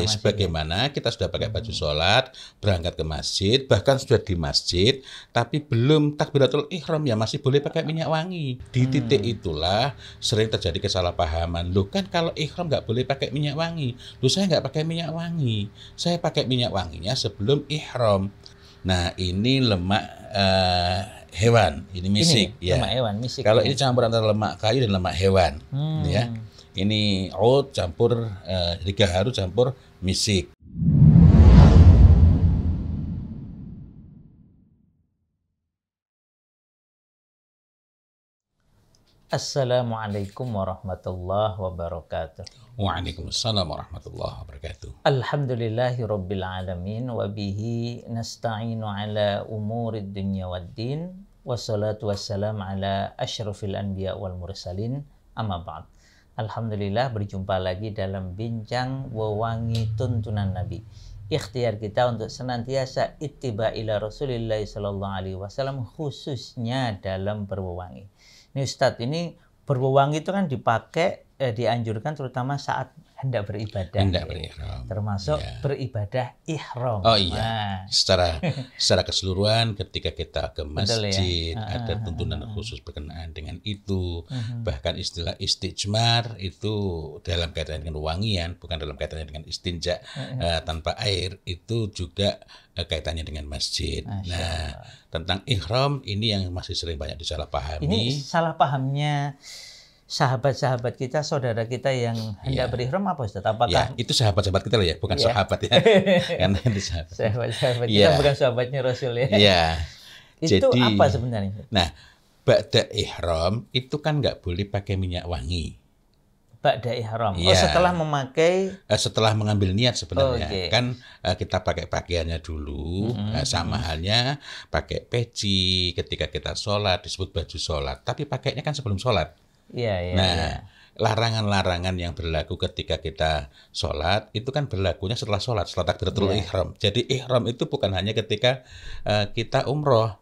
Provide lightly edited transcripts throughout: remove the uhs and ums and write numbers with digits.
Sebagaimana kita sudah pakai baju sholat, berangkat ke masjid, bahkan sudah di masjid, tapi belum takbiratul ihram ya masih boleh pakai minyak wangi. Di titik itulah sering terjadi kesalahpahaman. Loh kan kalau ihram nggak boleh pakai minyak wangi. Loh saya nggak pakai minyak wangi. Saya pakai minyak wanginya sebelum ihram. Nah ini lemak hewan, ini misik. Ya. Lemak hewan, misik. Kalau ini campur antara lemak kayu dan lemak hewan. Ya. Ini oat campur jadi gaharu campur misik. Assalamualaikum warahmatullahi wabarakatuh. Waalaikumsalam warahmatullahi wabarakatuh. Alhamdulillahi rabbil alamin wa bihi nasta'inu ala umurid dunya waddin wassalatu wassalam ala asyrafil anbiya wal mursalin amma ba'd. Alhamdulillah berjumpa lagi dalam bincang wewangi tuntunan Nabi. Ikhtiar kita untuk senantiasa ittiba ila Rasulillah sallallahu alaihi wasallam khususnya dalam berwewangi. Ini Ustadz, ini berwewangi itu kan dipakai dianjurkan terutama saat hendak beribadah. Hendak berihram. Termasuk beribadah ihram. Oh iya. Secara keseluruhan ketika kita ke masjid ya? ada tuntunan khusus berkenaan dengan itu. Bahkan istilah istijmar itu dalam kaitannya dengan wewangian, bukan dalam kaitannya dengan istinja tanpa air, itu juga kaitannya dengan masjid. Nah, tentang ihram ini yang masih sering banyak disalahpahami. Ini salah pahamnya sahabat-sahabat kita, saudara kita yang hendak berihram apa Ustaz? Apakah itu sahabat-sahabat kita loh ya, bukan sahabat ya. Karena itu sahabat kita bukan sahabatnya Rasul ya. Iya. Itu jadi, apa sebenarnya? Nah, ba'da ihram itu kan nggak boleh pakai minyak wangi. Ba'da ihram. Oh, setelah memakai setelah mengambil niat sebenarnya. Kan kita pakai pakaiannya dulu, sama halnya pakai peci ketika kita sholat disebut baju sholat, tapi pakainya kan sebelum sholat. Larangan-larangan yang berlaku ketika kita sholat itu kan berlakunya setelah sholat, setelah takbiratul ihram. Jadi ihram itu bukan hanya ketika kita umroh,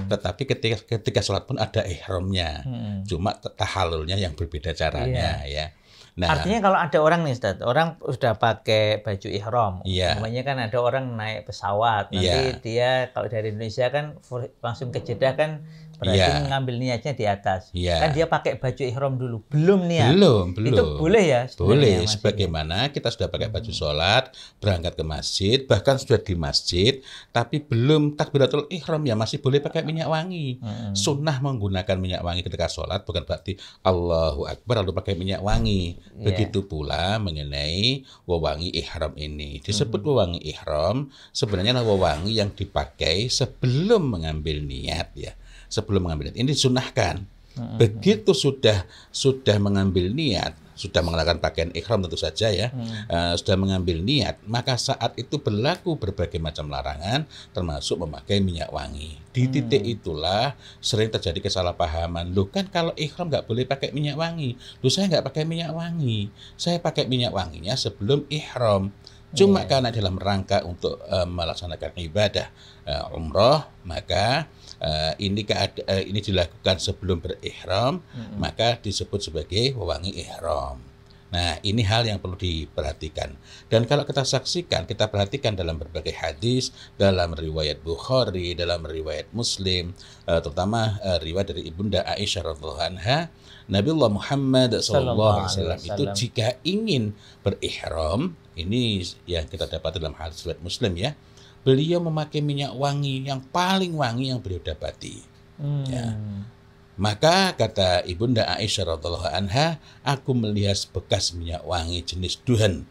tetapi ketika sholat pun ada ihramnya. Cuma tahallulnya yang berbeda caranya, ya. Nah, artinya kalau ada orang nih Ustaz, orang sudah pakai baju ihram, namanya kan ada orang naik pesawat, nanti dia kalau dari Indonesia kan langsung ke Jeddah kan berarti mengambil niatnya di atas. Kan dia pakai baju ihram dulu, belum niat. Belum. Itu boleh ya? Boleh, sebagaimana kita sudah pakai baju sholat, berangkat ke masjid, bahkan sudah di masjid, tapi belum takbiratul ihram ya masih boleh pakai minyak wangi. Sunnah menggunakan minyak wangi ketika sholat bukan berarti Allahu Akbar lalu pakai minyak wangi. Begitu pula mengenai wewangi ihram ini. Disebut wewangi ihram sebenarnya adalah wewangi yang dipakai sebelum mengambil niat ya. Sebelum mengambil niat ini disunahkan. Begitu sudah mengambil niat, sudah mengenakan pakaian ihram tentu saja ya, sudah mengambil niat, maka saat itu berlaku berbagai macam larangan, termasuk memakai minyak wangi. Di titik itulah sering terjadi kesalahpahaman. Loh kan kalau ihram nggak boleh pakai minyak wangi. Loh saya nggak pakai minyak wangi. Saya pakai minyak wanginya sebelum ihram. Cuma karena dalam rangka untuk melaksanakan ibadah umroh, maka ini dilakukan sebelum berihram, maka disebut sebagai wewangi ihram. Nah, ini hal yang perlu diperhatikan. Dan kalau kita saksikan, kita perhatikan dalam berbagai hadis, dalam riwayat Bukhari, dalam riwayat Muslim, terutama riwayat dari Ibunda Aisyah radhiyallahu anha, Nabiullah Muhammad SAW itu jika ingin berihram, ini yang kita dapat dalam hadis riwayat Muslim ya, beliau memakai minyak wangi yang paling wangi yang beliau dapati. Ya. Maka kata Ibunda Aisyah radhiyallahu anha, aku melihat bekas minyak wangi jenis duhan.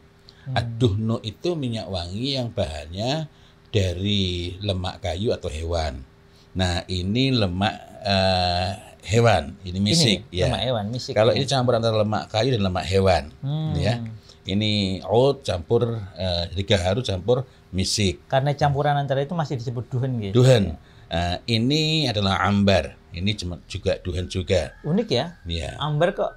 Ad-duhnu itu minyak wangi yang bahannya dari lemak kayu atau hewan. Nah, ini lemak hewan, ini misik ya. Lemak hewan, misik. Kalau ini campur antara lemak kayu dan lemak hewan, ya. Ini oat campur jadi gaharu campur misik. Karena campuran antara itu masih disebut duhan gitu. Duhan. Ini adalah ambar. Ini juga duhan juga. Unik ya? Iya. Ambar kok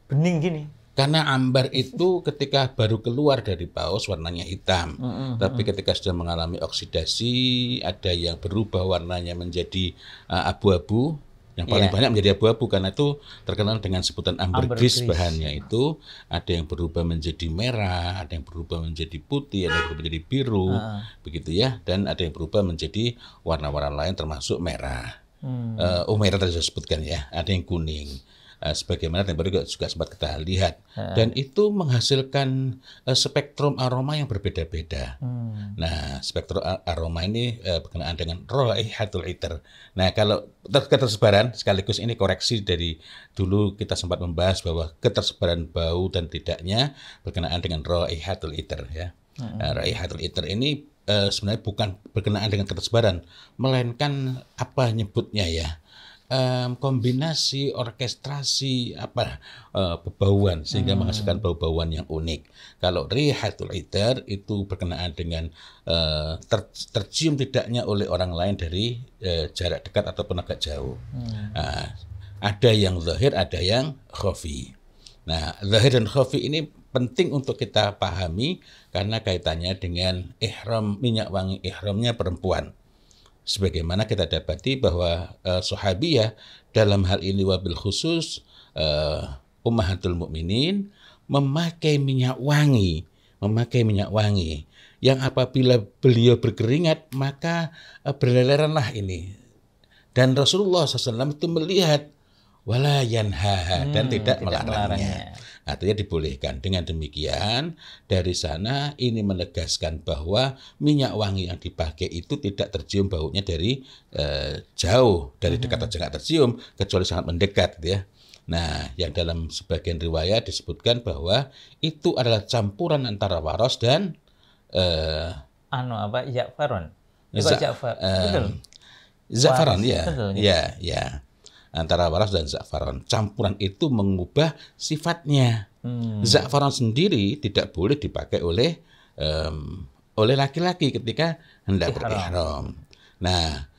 bening gini. Karena ambar itu ketika baru keluar dari paus warnanya hitam. Tapi ketika sudah mengalami oksidasi, ada yang berubah warnanya menjadi abu-abu. Yang paling Iya. banyak menjadi abu-abu karena itu terkenal dengan sebutan ambergris Ambergris. bahannya itu. Ada yang berubah menjadi merah, ada yang berubah menjadi putih, ada yang berubah menjadi biru, begitu ya. Dan ada yang berubah menjadi warna-warna lain termasuk merah. Merah tadi saya sebutkan ya. Ada yang kuning. Sebagaimana yang baru juga sempat kita lihat. Dan itu menghasilkan spektrum aroma yang berbeda-beda. Nah, spektrum aroma ini berkenaan dengan raihatul itar. Nah, kalau ketersebaran, sekaligus ini koreksi dari dulu kita sempat membahas bahwa ketersebaran bau dan tidaknya berkenaan dengan raihatul itar ya. Raihatul itar ini sebenarnya bukan berkenaan dengan ketersebaran, melainkan apa nyebutnya ya, kombinasi orkestrasi bebauan sehingga menghasilkan bau-bauan yang unik. Kalau rihatul itar itu berkenaan dengan tercium tidaknya oleh orang lain dari jarak dekat ataupun agak jauh. Ada yang zahir, ada yang khafi. Nah, zahir dan khafi ini penting untuk kita pahami karena kaitannya dengan ihram, minyak wangi ihramnya perempuan. Sebagaimana kita dapati bahwa sahabiyah dalam hal ini wabil khusus ummahatul mukminin memakai minyak wangi yang apabila beliau berkeringat maka berleleranlah ini. Dan Rasulullah SAW itu melihat wala yanhaha dan tidak melarangnya. Artinya dibolehkan. Dengan demikian, dari sana ini menegaskan bahwa minyak wangi yang dipakai itu tidak tercium baunya dari jauh, dari dekat saja nggak tercium, kecuali sangat mendekat, gitu ya. Nah, yang dalam sebagian riwayat disebutkan bahwa itu adalah campuran antara waros dan Za'faron. Betul. Za'faron, Waras, ya. betul, Ya. Antara waras dan za'faron. Campuran itu mengubah sifatnya. Za'faron sendiri tidak boleh dipakai oleh laki-laki ketika hendak berihram. Nah,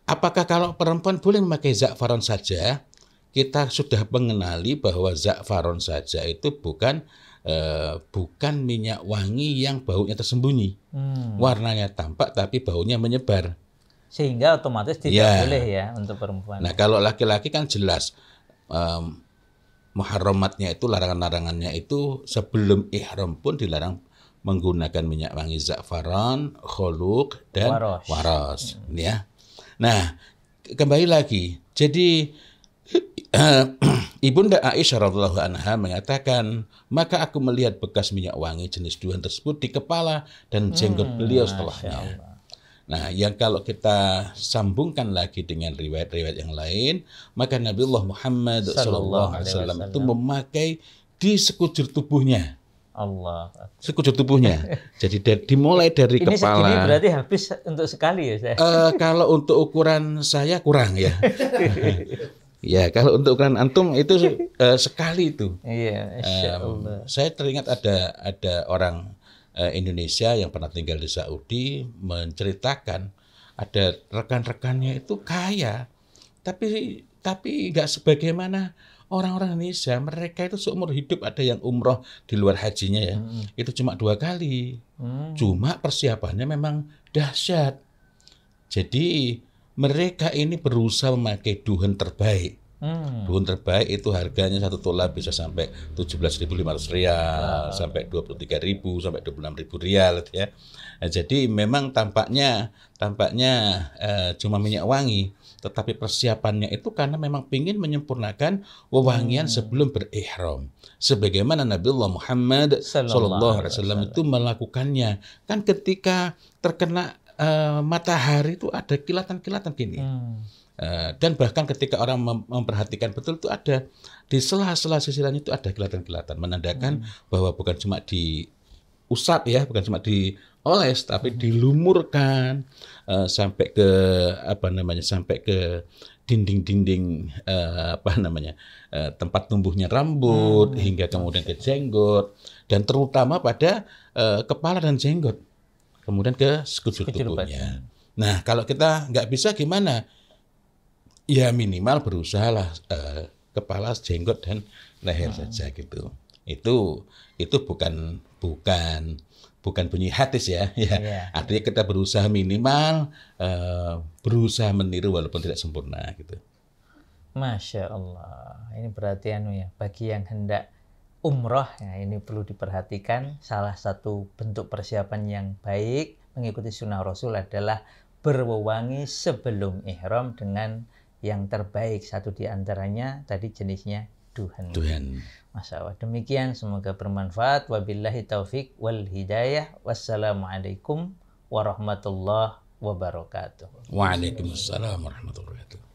apakah kalau perempuan boleh memakai za'faron saja? Kita sudah mengenali bahwa za'faron saja itu bukan minyak wangi yang baunya tersembunyi. Warnanya tampak tapi baunya menyebar. Sehingga otomatis tidak boleh ya untuk perempuan. Nah, kalau laki-laki kan jelas muharramatnya itu, larangan-larangannya itu sebelum ihram pun dilarang menggunakan minyak wangi za'faran, khuluq dan waras. Ya. Nah, kembali lagi. Jadi Ibunda Aisyah radhiyallahu anha mengatakan, maka aku melihat bekas minyak wangi jenis duhan tersebut di kepala dan jenggot beliau setelahnya. Nah, yang kalau kita sambungkan lagi dengan riwayat-riwayat yang lain, maka Nabiullah Muhammad SAW itu memakai di sekujur tubuhnya. Sekujur tubuhnya. Jadi dimulai dari ini kepala. Ini segini berarti habis untuk sekali ya, saya? Kalau untuk ukuran saya kurang ya. Ya, kalau untuk ukuran antum itu sekali itu. Iya, insyaallah. Saya teringat ada orang Indonesia yang pernah tinggal di Saudi menceritakan ada rekan-rekannya itu kaya, tapi nggak sebagaimana orang-orang Indonesia. Mereka itu seumur hidup ada yang umroh di luar hajinya ya, itu cuma 2 kali. Cuma persiapannya memang dahsyat. Jadi mereka ini berusaha memakai duhan terbaik. Duhun terbaik itu harganya 1 tola bisa sampai 17.500 rial, sampai 23.000, sampai 26.000 rial ya. Nah, jadi memang tampaknya cuma minyak wangi, tetapi persiapannya itu karena memang ingin menyempurnakan wewangian sebelum berihram. Sebagaimana Nabiullah Muhammad SAW itu melakukannya. Kan ketika terkena matahari itu ada kilatan-kilatan gini. Dan bahkan ketika orang memperhatikan betul itu ada di sela-sela sisirannya itu ada kilatan-kilatan menandakan bahwa bukan cuma diusap ya, bukan cuma dioles tapi dilumurkan sampai ke sampai ke dinding-dinding tempat tumbuhnya rambut hingga kemudian ke jenggot dan terutama pada kepala dan jenggot kemudian ke sekujur tubuhnya. Nah, kalau kita nggak bisa gimana? Ya minimal berusahalah kepala, jenggot dan leher saja gitu. Itu bukan bunyi hadis ya. Artinya kita berusaha minimal berusaha meniru walaupun tidak sempurna gitu. Masya Allah. Ini berarti ya, bagi yang hendak umroh ya, ini perlu diperhatikan. Salah satu bentuk persiapan yang baik mengikuti sunnah Rasul adalah berwewangi sebelum ihram dengan yang terbaik. Satu di antaranya tadi jenisnya duhan. Masya Allah. Demikian, semoga bermanfaat. Wabillahi taufik wal hidayah. Wassalamualaikum warahmatullahi wabarakatuh. Waalaikumsalam warahmatullahi wabarakatuh.